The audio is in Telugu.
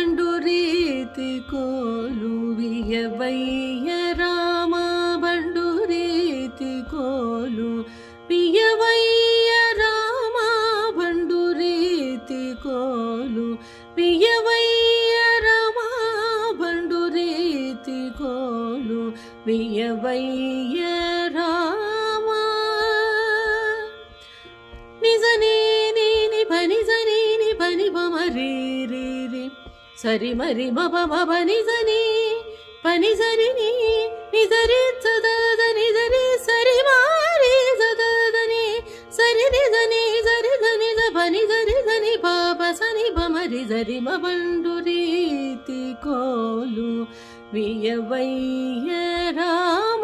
ಬಂಡು ರೀತಿ ಕೋಲು ವಿಯವಯ್ಯ ರಾಮ ಬಂಡು ರೀತಿ ಕೋಲು ವಿಯವಯ್ಯ ರಾಮ ಬಂಡು ರೀತಿ ಕೋಲು ವಿಯವಯ್ಯ ರಾಮ ಬಂಡು ರೀತಿ ಕೋಲು ವಿಯವಯ್ಯ ರಾಮ నిజని నీ పనిజని ని పని బమరి రి రి సరి మరి మబ మబ నిజని పనిజని ని నిజరి సదద నిజరి సరి మరి సదదని సరి నిజని సరి దని ద పని సరి దని పాప సని బమరి సరి మబండు రీతి కోలు వియవయ్య రామ